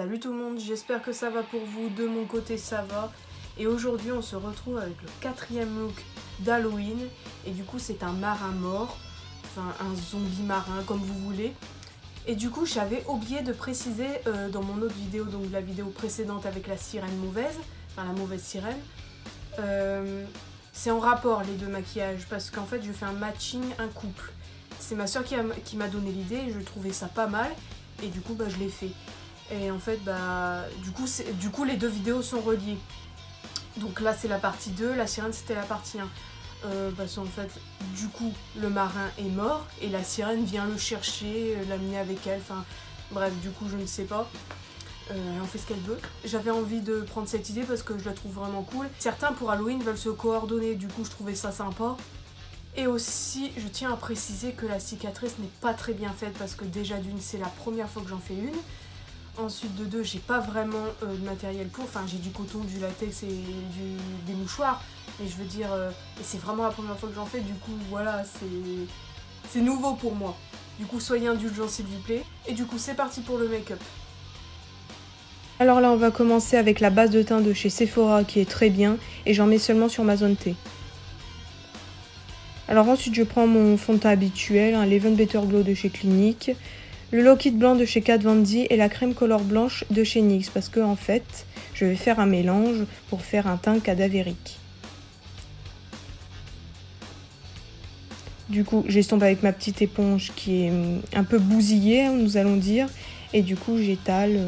Salut tout le monde, j'espère que ça va pour vous, de mon côté ça va. Et aujourd'hui on se retrouve avec le 4e look d'Halloween. Et du coup c'est un marin mort, enfin un zombie marin comme vous voulez. Et du coup j'avais oublié de préciser dans mon autre vidéo, donc la vidéo précédente avec la sirène mauvaise, enfin la mauvaise sirène. C'est en rapport les deux maquillages parce qu'en fait je fais un matching, un couple. C'est ma soeur qui m'a donné l'idée et je trouvais ça pas mal. Et du coup je l'ai fait. Et en fait du coup les deux vidéos sont reliées. Donc là c'est la partie 2, la sirène c'était la partie 1. Parce qu'en fait du coup le marin est mort et la sirène vient le chercher, l'amener avec elle, enfin bref du coup je ne sais pas. Elle en fait ce qu'elle veut. J'avais envie de prendre cette idée parce que je la trouve vraiment cool. Certains pour Halloween veulent se coordonner, du coup je trouvais ça sympa. Et aussi, je tiens à préciser que la cicatrice n'est pas très bien faite parce que déjà d'une, c'est la première fois que j'en fais une. Ensuite de deux, j'ai pas vraiment de matériel pour, enfin j'ai du coton, du latex et des mouchoirs. Mais je veux dire, et c'est vraiment la première fois que j'en fais, du coup voilà, c'est nouveau pour moi. Du coup soyez indulgents s'il vous plaît. Et du coup c'est parti pour le make-up. Alors là on va commencer avec la base de teint de chez Sephora qui est très bien et j'en mets seulement sur ma zone T. Alors ensuite je prends mon fond de teint habituel, un L'Even Better Glow de chez Clinique, le Lock-It blanc de chez Kat Von D et la crème color blanche de chez NYX parce que en fait je vais faire un mélange pour faire un teint cadavérique. Du coup j'estompe avec ma petite éponge qui est un peu bousillée, nous allons dire, et du coup j'étale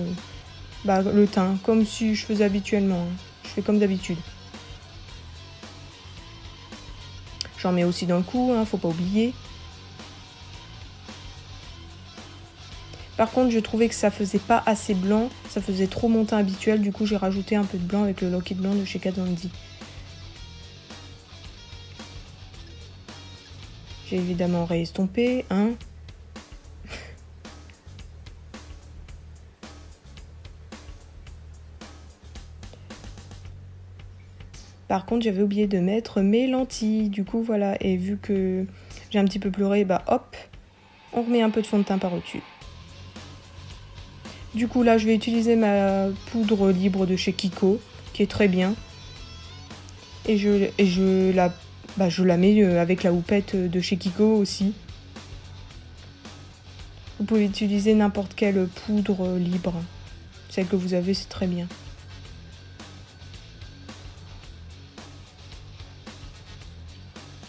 le teint comme si je faisais habituellement, je fais comme d'habitude. J'en mets aussi dans le cou, faut pas oublier. Par contre, je trouvais que ça faisait pas assez blanc, ça faisait trop mon teint habituel, du coup j'ai rajouté un peu de blanc avec le Lock-It blanc de chez Kat Von D. J'ai évidemment réestompé, Par contre, j'avais oublié de mettre mes lentilles, du coup voilà, et vu que j'ai un petit peu pleuré, hop, on remet un peu de fond de teint par-dessus. Du coup là, je vais utiliser ma poudre libre de chez Kiko, qui est très bien. Et je la mets avec la houppette de chez Kiko aussi. Vous pouvez utiliser n'importe quelle poudre libre. Celle que vous avez, c'est très bien.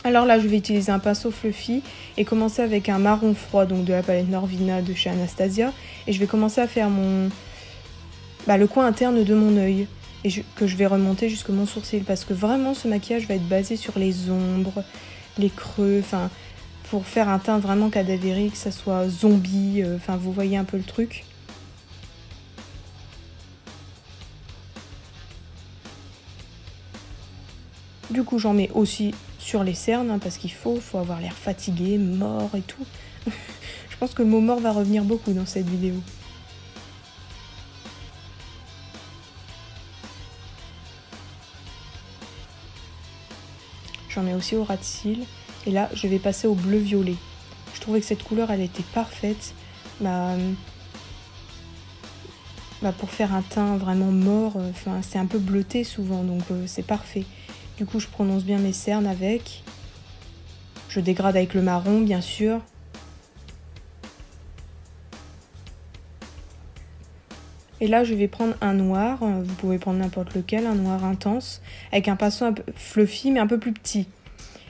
Alors là, je vais utiliser un pinceau fluffy et commencer avec un marron froid, donc de la palette Norvina de chez Anastasia. Et je vais commencer à faire le coin interne de mon œil. Et que je vais remonter jusque mon sourcil. Parce que vraiment, ce maquillage va être basé sur les ombres, les creux, pour faire un teint vraiment cadavérique, que ça soit zombie, vous voyez un peu le truc. Du coup, j'en mets aussi sur les cernes, parce qu'il faut avoir l'air fatigué, mort et tout. Je pense que le mot mort va revenir beaucoup dans cette vidéo. J'en mets aussi au ras de cils. Et là, je vais passer au bleu violet. Je trouvais que cette couleur, elle était parfaite. Pour faire un teint vraiment mort, c'est un peu bleuté souvent, donc c'est parfait. Du coup, je prononce bien mes cernes avec. Je dégrade avec le marron, bien sûr. Et là, je vais prendre un noir. Vous pouvez prendre n'importe lequel, un noir intense, avec un pinceau un peu fluffy, mais un peu plus petit.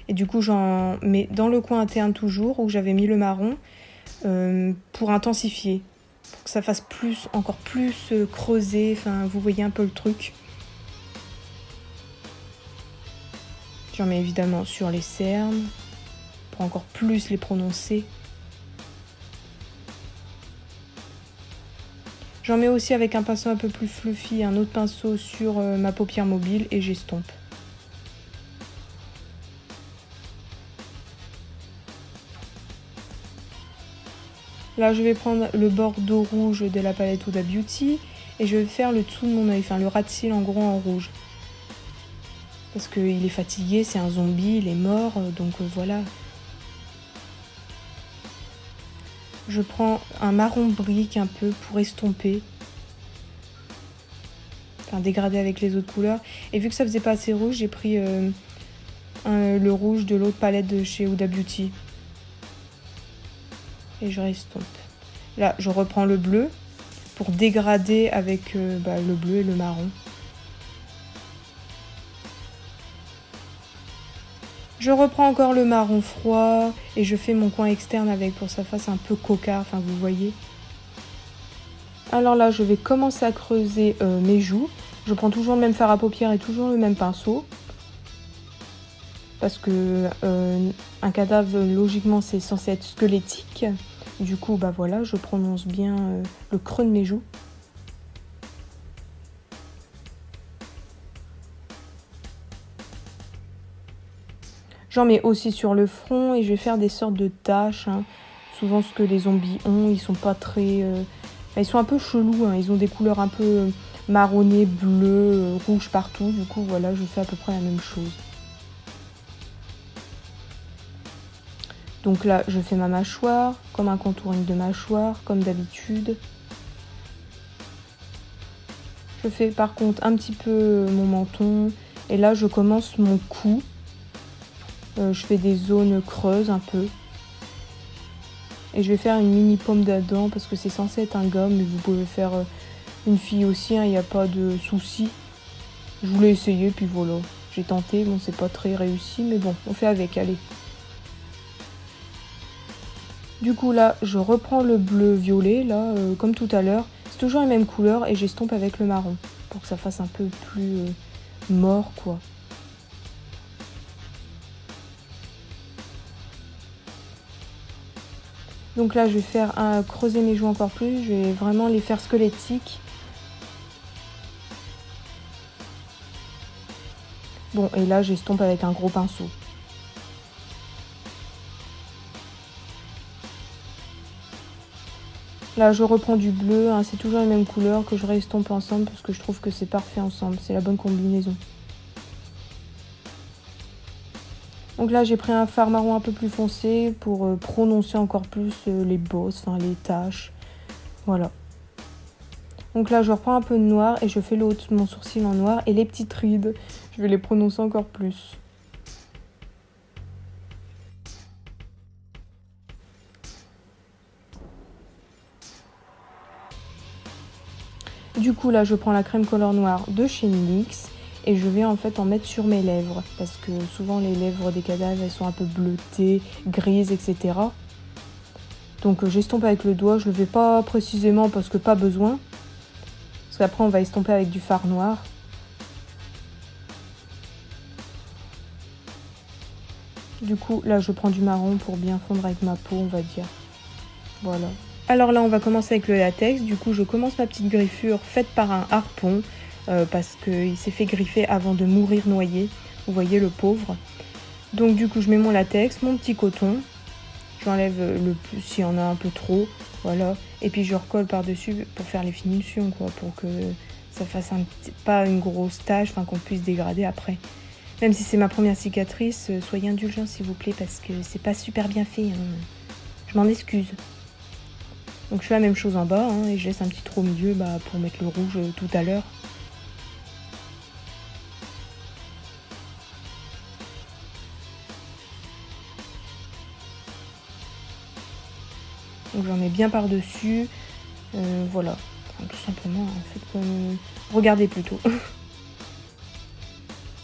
Et du coup, j'en mets dans le coin interne toujours, où j'avais mis le marron, pour intensifier. Pour que ça fasse encore plus creusé. Vous voyez un peu le truc. J'en mets évidemment sur les cernes, pour encore plus les prononcer. J'en mets aussi avec un pinceau un peu plus fluffy, un autre pinceau sur ma paupière mobile et j'estompe. Là, je vais prendre le bordeaux rouge de la palette Huda Beauty et je vais faire le dessous de mon œil, le ras de cils en gros en rouge. Parce qu'il est fatigué, c'est un zombie, il est mort, donc voilà. Je prends un marron brique un peu pour estomper. enfin dégradé avec les autres couleurs. Et vu que ça faisait pas assez rouge, j'ai pris le rouge de l'autre palette de chez Huda Beauty. Et je restompe. Là, je reprends le bleu pour dégrader avec le bleu et le marron. Je reprends encore le marron froid et je fais mon coin externe avec pour que ça fasse un peu coca, enfin vous voyez. Alors là, je vais commencer à creuser mes joues. Je prends toujours le même fard à paupières et toujours le même pinceau. Parce que un cadavre, logiquement, c'est censé être squelettique. Du coup, bah voilà, je prononce bien le creux de mes joues. J'en mets aussi sur le front et je vais faire des sortes de taches. Hein. Souvent, ce que les zombies ont, ils sont pas très... ils sont un peu chelous. Hein. Ils ont des couleurs un peu marronnées, bleues, rouges partout. Du coup, voilà, je fais à peu près la même chose. Donc là, je fais ma mâchoire, comme un contouring de mâchoire, comme d'habitude. Je fais par contre un petit peu mon menton. Et là, je commence mon cou. Je fais des zones creuses un peu. Et je vais faire une mini pomme d'Adam parce que c'est censé être un gars, mais vous pouvez faire une fille aussi, il n'y a pas de souci. Je voulais essayer, puis voilà. J'ai tenté, bon c'est pas très réussi, mais bon, on fait avec, allez. Du coup là, je reprends le bleu violet, là, comme tout à l'heure. C'est toujours la même couleur et j'estompe avec le marron pour que ça fasse un peu plus mort, quoi. Donc là, je vais faire creuser mes joues encore plus. Je vais vraiment les faire squelettiques. Bon, et là, j'estompe avec un gros pinceau. Là, je reprends du bleu. Hein, c'est toujours la même couleur que je restompe ensemble parce que je trouve que c'est parfait ensemble. C'est la bonne combinaison. Donc là, j'ai pris un fard marron un peu plus foncé pour prononcer encore plus les bosses, enfin les taches. Voilà. Donc là, je reprends un peu de noir et je fais le haut de mon sourcil en noir. Et les petites rides, je vais les prononcer encore plus. Du coup, là, je prends la crème Color Noir de chez NYX. Et je vais en fait en mettre sur mes lèvres. Parce que souvent, les lèvres des cadavres, elles sont un peu bleutées, grises, etc. Donc j'estompe avec le doigt. Je le fais pas précisément parce que pas besoin. Parce qu'après, on va estomper avec du fard noir. Du coup, là, je prends du marron pour bien fondre avec ma peau, on va dire. Voilà. Alors là, on va commencer avec le latex. Du coup, je commence ma petite griffure faite par un harpon. Parce qu'il s'est fait griffer avant de mourir noyé. Vous voyez, le pauvre. Donc du coup, je mets mon latex, mon petit coton. J'enlève le plus s'il y en a un peu trop. Voilà. Et puis je recolle par-dessus pour faire les finitions, quoi. Pour que ça fasse pas une grosse tache, enfin qu'on puisse dégrader après. Même si c'est ma première cicatrice, soyez indulgents s'il vous plaît, parce que c'est pas super bien fait. Hein. Je m'en excuse. Donc je fais la même chose en bas, hein, et je laisse un petit trou au milieu pour mettre le rouge tout à l'heure. Donc j'en mets bien par-dessus. Voilà. Enfin, tout simplement, en fait, regardez plutôt.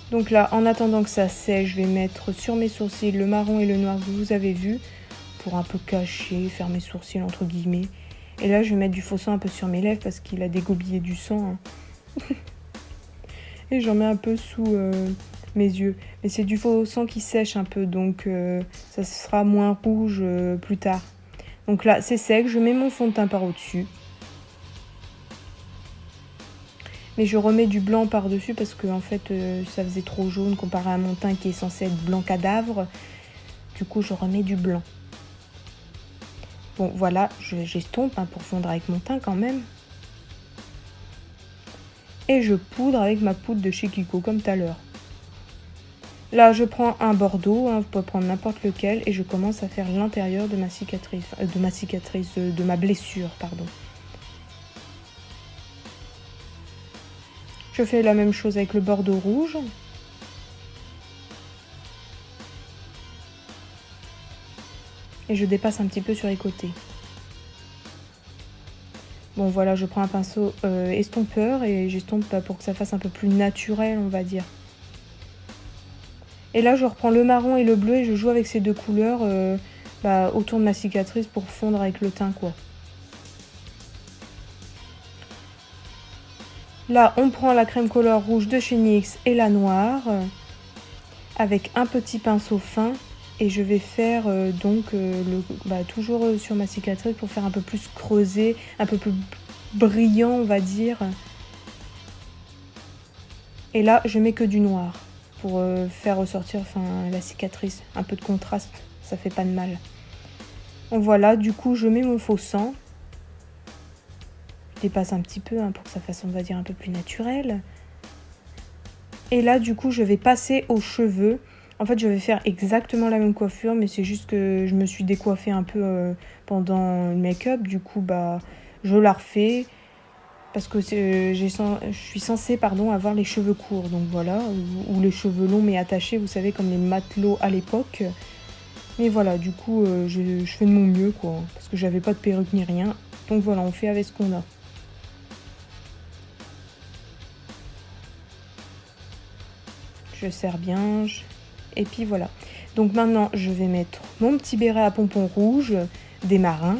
Donc là, en attendant que ça sèche, je vais mettre sur mes sourcils le marron et le noir que vous avez vu. Pour un peu cacher, faire mes sourcils entre guillemets. Et là, je vais mettre du faux sang un peu sur mes lèvres parce qu'il a dégobillé du sang. Hein. Et j'en mets un peu sous mes yeux. Mais c'est du faux sang qui sèche un peu, donc ça sera moins rouge plus tard. Donc là, c'est sec, je mets mon fond de teint par au-dessus. Mais je remets du blanc par-dessus parce que en fait, ça faisait trop jaune comparé à mon teint qui est censé être blanc cadavre. Du coup, je remets du blanc. Bon, voilà, j'estompe pour fondre avec mon teint quand même. Et je poudre avec ma poudre de chez Kiko, comme tout à l'heure. Là, je prends un bordeaux, hein, vous pouvez prendre n'importe lequel, et je commence à faire l'intérieur de ma cicatrice, de ma blessure, pardon. Je fais la même chose avec le bordeaux rouge. Et je dépasse un petit peu sur les côtés. Bon voilà, je prends un pinceau estompeur et j'estompe pour que ça fasse un peu plus naturel, on va dire. Et là, je reprends le marron et le bleu et je joue avec ces deux couleurs autour de ma cicatrice pour fondre avec le teint, quoi. Là, on prend la crème couleur rouge de chez NYX et la noire avec un petit pinceau fin et je vais faire toujours sur ma cicatrice pour faire un peu plus creusé, un peu plus brillant, on va dire. Et là, je mets que du noir pour faire ressortir la cicatrice. Un peu de contraste, ça fait pas de mal. Donc voilà, du coup, je mets mon faux sang. Je dépasse un petit peu pour que ça fasse, on va dire, un peu plus naturel. Et là, du coup, je vais passer aux cheveux. En fait, je vais faire exactement la même coiffure, mais c'est juste que je me suis décoiffée un peu pendant le make-up. Du coup, je la refais parce que je suis censée avoir les cheveux courts. Donc voilà, ou les cheveux longs mais attachés, vous savez, comme les matelots à l'époque. Mais voilà, du coup, je fais de mon mieux, quoi, parce que j'avais pas de perruque ni rien. Donc voilà, on fait avec ce qu'on a. Je serre bien, et puis voilà. Donc maintenant, je vais mettre mon petit béret à pompons rouges des marins.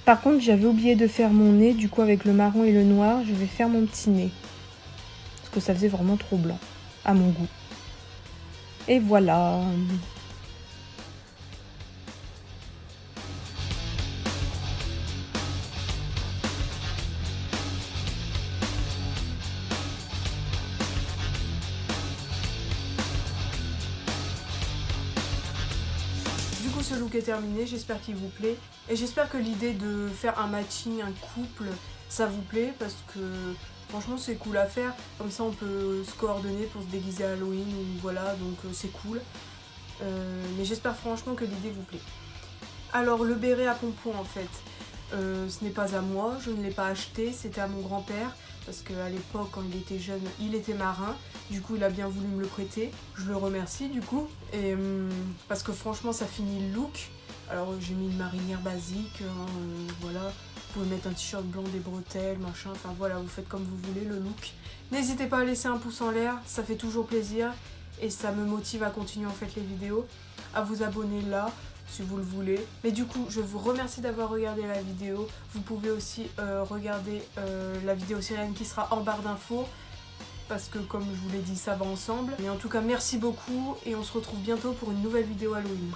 Par contre, j'avais oublié de faire mon nez, du coup avec le marron et le noir, je vais faire mon petit nez. Parce que ça faisait vraiment trop blanc, à mon goût. Et voilà. Du coup, ce look est terminé, j'espère qu'il vous plaît. Et j'espère que l'idée de faire un matching, un couple, ça vous plaît parce que franchement c'est cool à faire. Comme ça on peut se coordonner pour se déguiser à Halloween ou voilà, donc c'est cool. Mais j'espère franchement que l'idée vous plaît. Alors le béret à pompons en fait, ce n'est pas à moi, je ne l'ai pas acheté, c'était à mon grand-père. Parce qu'à l'époque, quand il était jeune, il était marin. Du coup, il a bien voulu me le prêter. Je le remercie du coup. Et parce que franchement, ça finit le look. Alors, j'ai mis une marinière basique. Voilà. Vous pouvez mettre un t-shirt blanc, des bretelles, machin. Enfin voilà, vous faites comme vous voulez le look. N'hésitez pas à laisser un pouce en l'air. Ça fait toujours plaisir. Et ça me motive à continuer en fait les vidéos. À vous abonner là, si vous le voulez. Mais du coup, je vous remercie d'avoir regardé la vidéo. Vous pouvez aussi regarder la vidéo sirène qui sera en barre d'infos. Parce que comme je vous l'ai dit, ça va ensemble. Mais en tout cas, merci beaucoup et on se retrouve bientôt pour une nouvelle vidéo Halloween.